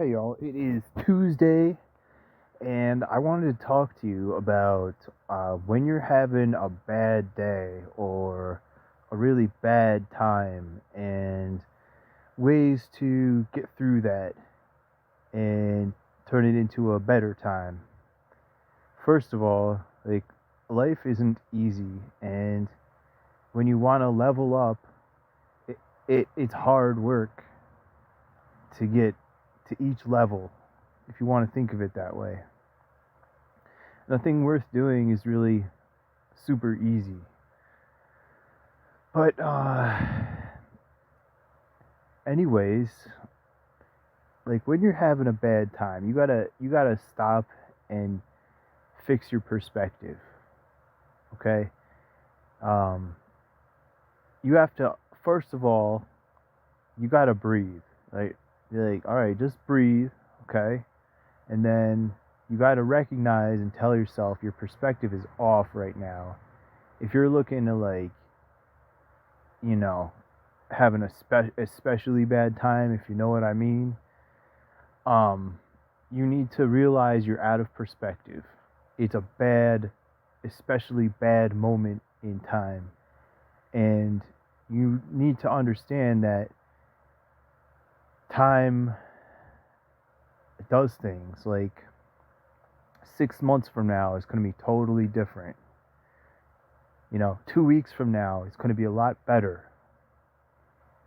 Hey y'all, it is Tuesday, and I wanted to talk to you about when you're having a bad day or a really bad time, and ways to get through that and turn it into a better time. First of all, like, life isn't easy, and when you want to level up, it's hard work to get to each level, if you want to think of it that way. Nothing worth doing is really super easy. But anyways, like, when you're having a bad time, you gotta stop and fix your perspective. Okay? Um you have to, first of all, you gotta breathe. Like, you're like, alright, just breathe, okay? And then you gotta recognize and tell yourself your perspective is off right now. If you're looking to, like, you know, having a especially bad time, if you know what I mean, um, you need to realize you're out of perspective. It's a bad, especially bad moment in time, and you need to understand that time does things. Like, 6 months from now is going to be totally different. 2 weeks from now is going to be a lot better,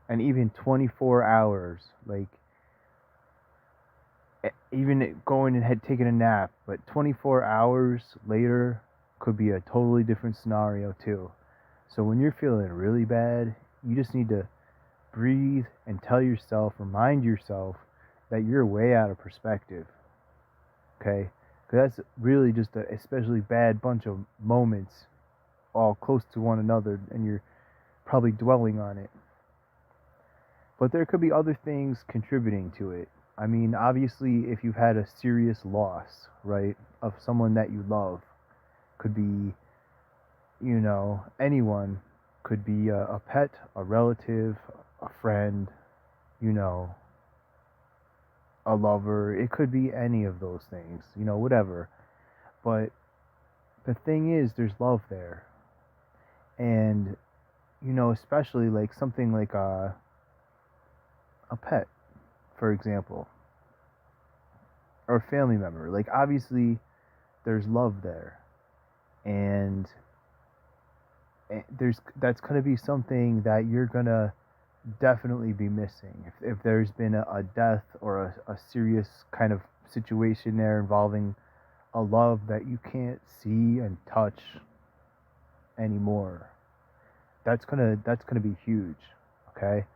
and even 24 hours, like, even going and had taken a nap, but 24 hours later could be a totally different scenario too. So when you're feeling really bad, you just need to breathe and tell yourself, remind yourself that you're way out of perspective. Okay? Because that's really just a especially bad bunch of moments all close to one another, and you're probably dwelling on it. But there could be other things contributing to it. I mean, obviously, if you've had a serious loss, right, of someone that you love, could be, anyone, could be a pet, a relative, a friend, you know, a lover. It could be any of those things, whatever. But the thing is, there's love there. And, especially like something like a pet, for example, or a family member. Like, obviously, there's love there, and there's that's going to be something that you're going to definitely be missing if there's been a death or a serious kind of situation there involving a love that you can't see and touch anymore. That's gonna be huge. Okay,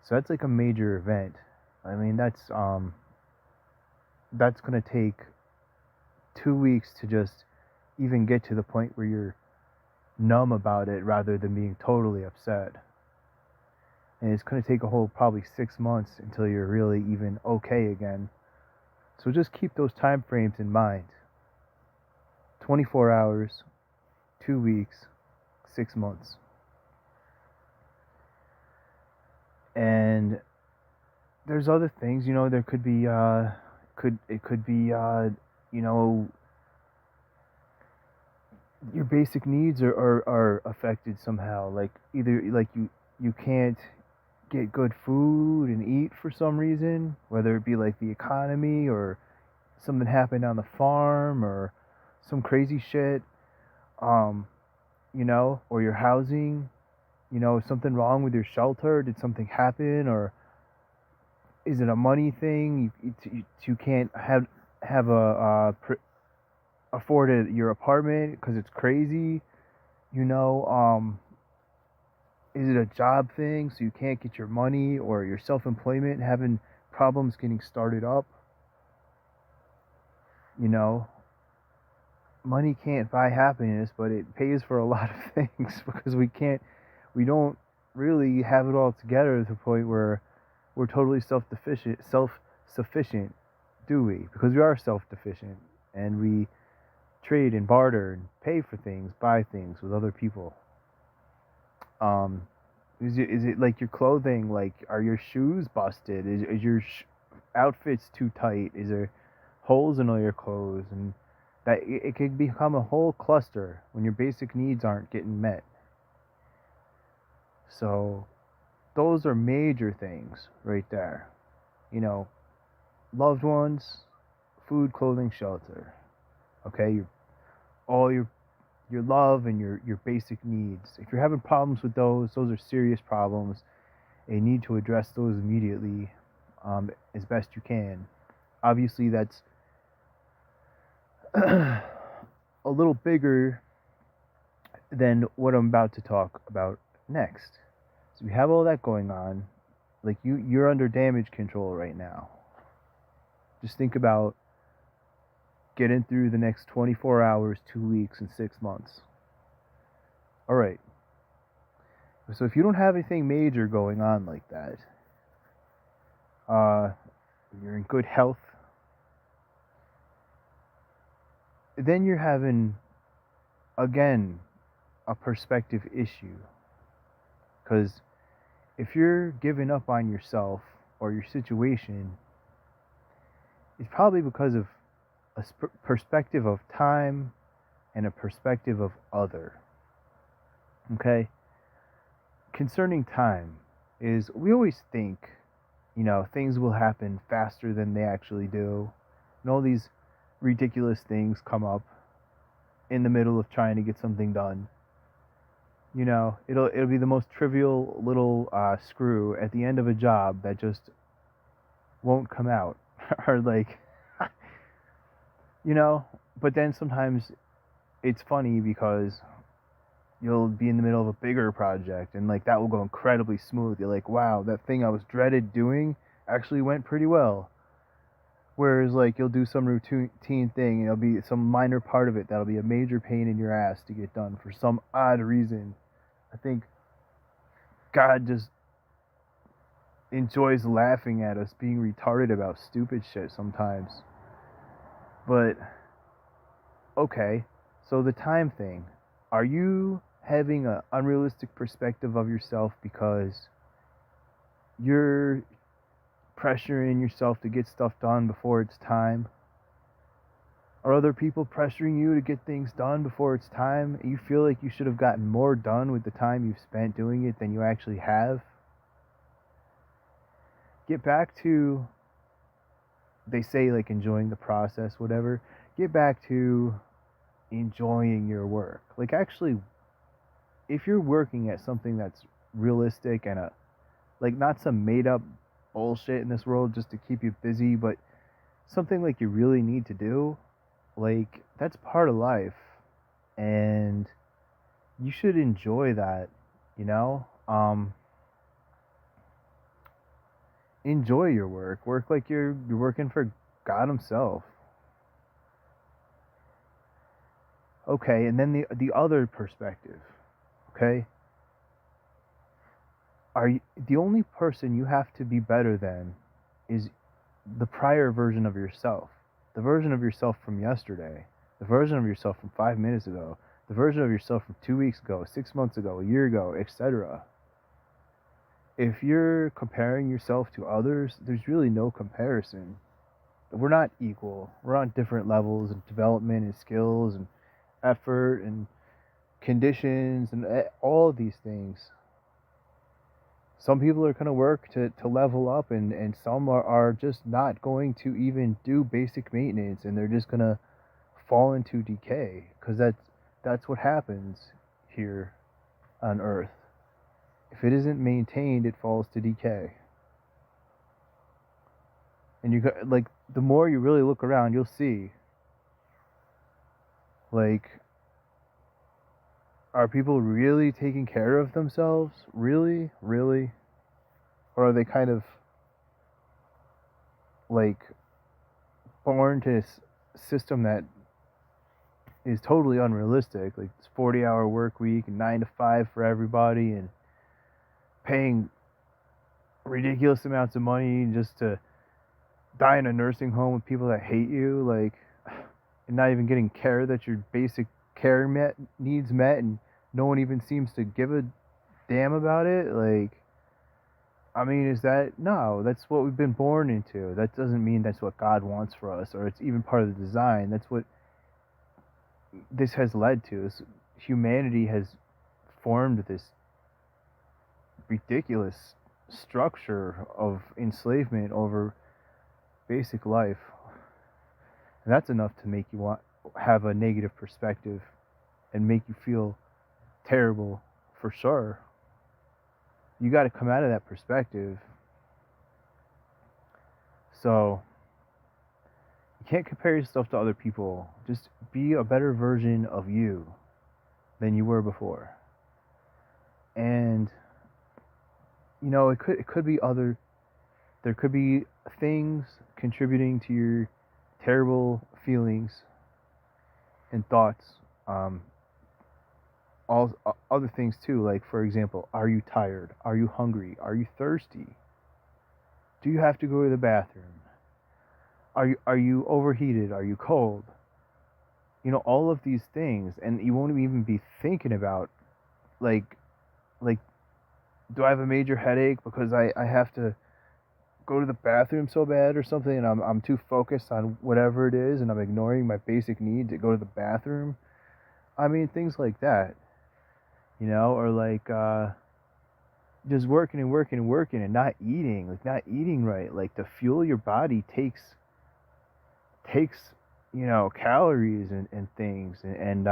so that's like a major event. I mean, that's gonna take 2 weeks to just even get to the point where you're numb about it rather than being totally upset. And it's going to take a whole probably 6 months until you're really even okay again. So just keep those time frames in mind: 24 hours, 2 weeks, 6 months. And there's other things, there could be, it could be, you know, your basic needs are affected somehow. Like, either like you can't get good food and eat for some reason, whether it be like the economy or something happened on the farm or some crazy shit, um, or your housing, something wrong with your shelter. Did something happen, or is it a money thing? You can't have afford your apartment because it's crazy. You know, is it a job thing, so you can't get your money, or your self-employment having problems getting started up? You know, money can't buy happiness, but it pays for a lot of things because we don't really have it all together to the point where we're totally self-sufficient, do we? Because we are self-deficient, and we trade and barter and pay for things, buy things with other people. Um, is it like your clothing? Like, are your shoes busted? Is your outfits too tight? Is there holes in all your clothes? And that it could become a whole cluster when your basic needs aren't getting met. So those are major things right there. You know, loved ones, food, clothing, shelter. Okay, all your love and your basic needs. If you're having problems with those are serious problems, and you need to address those immediately, as best you can. Obviously, that's a little bigger than what I'm about to talk about next. So we have all that going on. Like you're under damage control right now. Just think about getting through the next 24 hours, 2 weeks, and 6 months. All right. So if you don't have anything major going on like that, you're in good health, then you're having, again, a perspective issue. Because if you're giving up on yourself or your situation, it's probably because of a perspective of time and a perspective of other. Okay? Concerning time is we always think, things will happen faster than they actually do. And all these ridiculous things come up in the middle of trying to get something done. It'll be the most trivial little screw at the end of a job that just won't come out. Or like, but then sometimes it's funny because you'll be in the middle of a bigger project and like that will go incredibly smooth. You're like, wow, that thing I was dreaded doing actually went pretty well. Whereas like you'll do some routine thing and it'll be some minor part of it that'll be a major pain in your ass to get done for some odd reason. I think God just enjoys laughing at us being retarded about stupid shit sometimes. But okay, so the time thing. Are you having an unrealistic perspective of yourself because you're pressuring yourself to get stuff done before it's time? Are other people pressuring you to get things done before it's time? You feel like you should have gotten more done with the time you've spent doing it than you actually have? Get back to, they say like enjoying the process, whatever. Get back to enjoying your work. Like actually, if you're working at something that's realistic and like not some made up bullshit in this world just to keep you busy, but something like you really need to do, like that's part of life and you should enjoy that, enjoy your work like you're working for God himself. Okay, and then the other perspective. Okay, the only person you have to be better than is the prior version of yourself, the version of yourself from yesterday, the version of yourself from 5 minutes ago, the version of yourself from 2 weeks ago, 6 months ago, a year ago, etc. If you're comparing yourself to others, there's really no comparison. We're not equal. We're on different levels of development and skills and effort and conditions and all of these things. Some people are going to work to level up and some are just not going to even do basic maintenance and they're just going to fall into decay because that's what happens here on Earth. If it isn't maintained, it falls to decay. And you like the more you really look around, you'll see like, are people really taking care of themselves? Really? Or are they kind of like born to this system that is totally unrealistic? Like it's 40-hour work week and 9 to 5 for everybody and paying ridiculous amounts of money just to die in a nursing home with people that hate you, like, and not even getting care that your basic care needs met, and no one even seems to give a damn about it. Like, I mean, is that no? That's what we've been born into. That doesn't mean that's what God wants for us, or it's even part of the design. That's what this has led to. Humanity has formed this ridiculous structure of enslavement over basic life, and that's enough to make you want have a negative perspective and make you feel terrible for sure. You got to come out of that perspective. So you can't compare yourself to other people. Just be a better version of you than you were before. And it could be other there could be things contributing to your terrible feelings and thoughts. All other things too, like for example, are you tired? Are you hungry? Are you thirsty? Do you have to go to the bathroom? Are you overheated? Are you cold? All of these things, and you won't even be thinking about like like do I have a major headache because I have to go to the bathroom so bad or something, and I'm too focused on whatever it is, and I'm ignoring my basic need to go to the bathroom. I mean, things like that, or like just working and working and working and not eating right. Like to fuel your body takes calories and things, and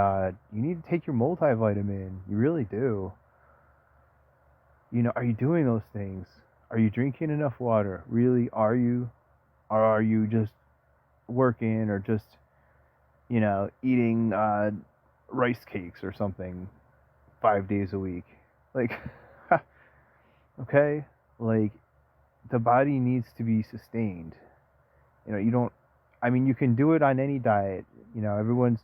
you need to take your multivitamin. You really do. Are you doing those things? Are you drinking enough water? Really, are you? Or are you just working or just, eating rice cakes or something 5 days a week? Like, okay? Like, the body needs to be sustained. You don't, I mean, you can do it on any diet. Everyone's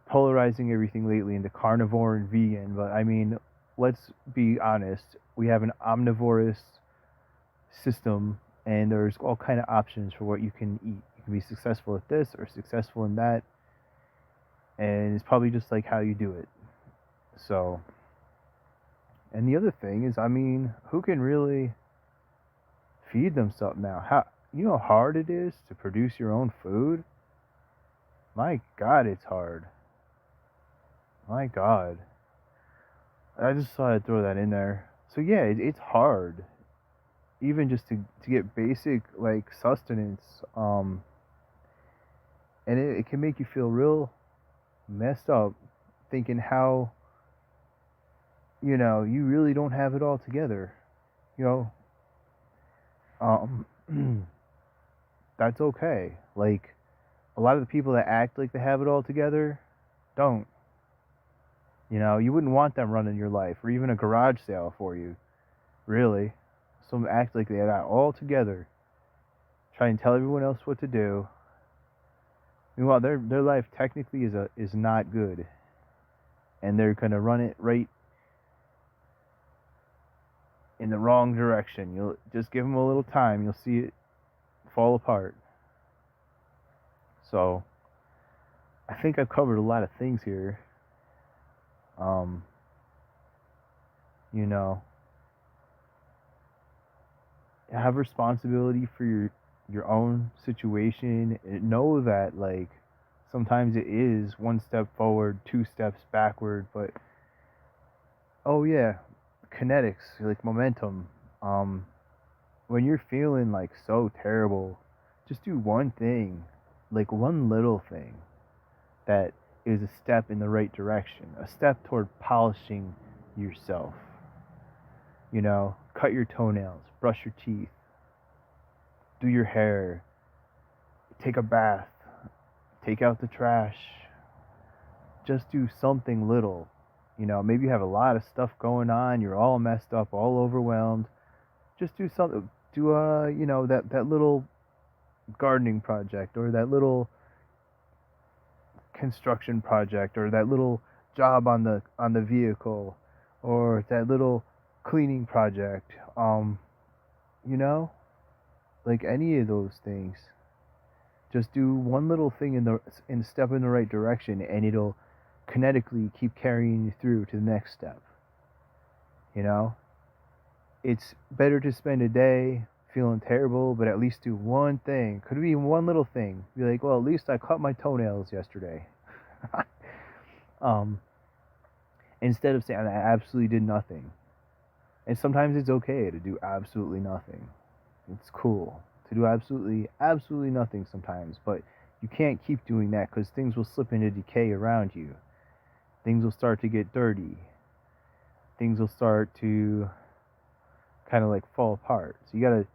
polarizing everything lately into carnivore and vegan, but I mean, let's be honest. We have an omnivorous system, and there's all kind of options for what you can eat. You can be successful at this or successful in that, and it's probably just like how you do it. So, and the other thing is, I mean, who can really feed themselves now? How hard it is to produce your own food? My God, it's hard. My God. I just thought I'd throw that in there. So yeah, it's hard, even just to get basic like sustenance. And it can make you feel real messed up, thinking how you really don't have it all together. You know, um, that's okay. Like a lot of the people that act like they have it all together don't. You wouldn't want them running your life or even a garage sale for you, really. Some act like they got it all together, try and tell everyone else what to do. Meanwhile, their life technically is not good, and they're gonna run it right in the wrong direction. You'll just give them a little time, you'll see it fall apart. So I think I've covered a lot of things here. Um, you know, have responsibility for your own situation. And know that like sometimes it is one step forward, two steps backward, but oh yeah, kinetics, like momentum. Um, when you're feeling like so terrible, just do one thing, like one little thing that is a step in the right direction, a step toward polishing yourself. Cut your toenails, brush your teeth, do your hair, take a bath, take out the trash. Just do something little. Maybe you have a lot of stuff going on, you're all messed up, all overwhelmed. Just do something. Do that little gardening project, or that little construction project, or that little job on the vehicle, or that little cleaning project. You know, like any of those things. Just do one little thing in step in the right direction, and it'll kinetically keep carrying you through to the next step. You know, It's better to spend a day feeling terrible, but at least do one thing. Could be one little thing. Be like, well, at least I cut my toenails yesterday. um, Instead of saying I absolutely did nothing. And sometimes it's okay to do absolutely nothing. It's cool to do absolutely nothing sometimes, but you can't keep doing that because things will slip into decay around you. Things will start to get dirty. Things will start to kind of like fall apart. So you gotta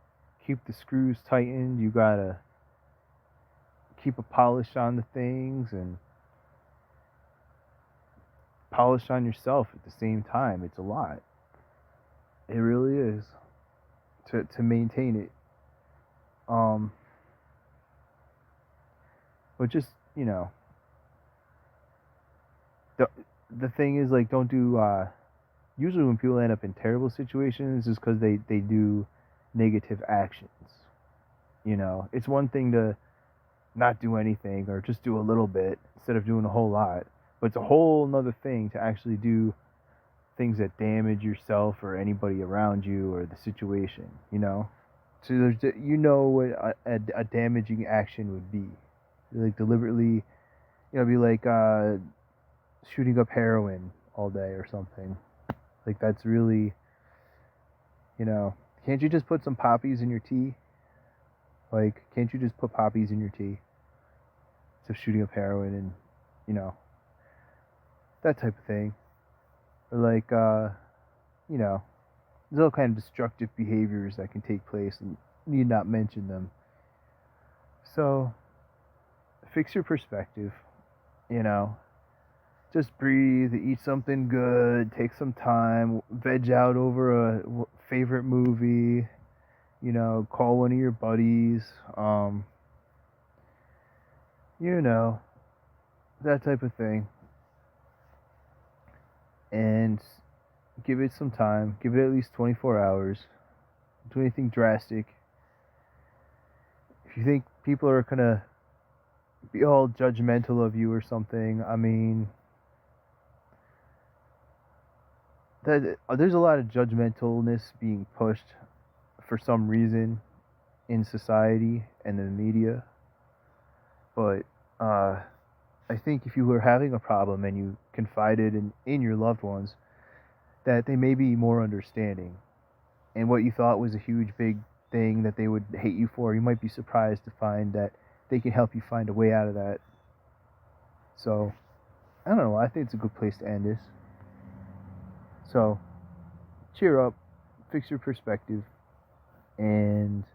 keep the screws tightened. You gotta keep a polish on the things and polish on yourself at the same time. It's a lot. It really is to maintain it. Um, but just the the thing is like don't do. Usually when people end up in terrible situations is because they do negative actions. It's one thing to not do anything or just do a little bit instead of doing a whole lot. But it's a whole nother thing to actually do things that damage yourself or anybody around you or the situation. So what a damaging action would be. Like deliberately, be like shooting up heroin all day or something. Like that's really, can't you just put some poppies in your tea? Like, can't you just put poppies in your tea? Instead of shooting up heroin and, you know, that type of thing. Or like, there's all kind of destructive behaviors that can take place and need not mention them. So, fix your perspective, you know. Just breathe, eat something good, take some time, veg out over a favorite movie, call one of your buddies, you know, that type of thing. And give it some time, give it at least 24 hours. Don't do anything drastic. If you think people are gonna be all judgmental of you or something, I mean, there's a lot of judgmentalness being pushed for some reason in society and in the media. But I think if you were having a problem and you confided in your loved ones, that they may be more understanding. And what you thought was a huge, big thing that they would hate you for, you might be surprised to find that they can help you find a way out of that. So, I don't know. I think it's a good place to end this. So, cheer up, fix your perspective, and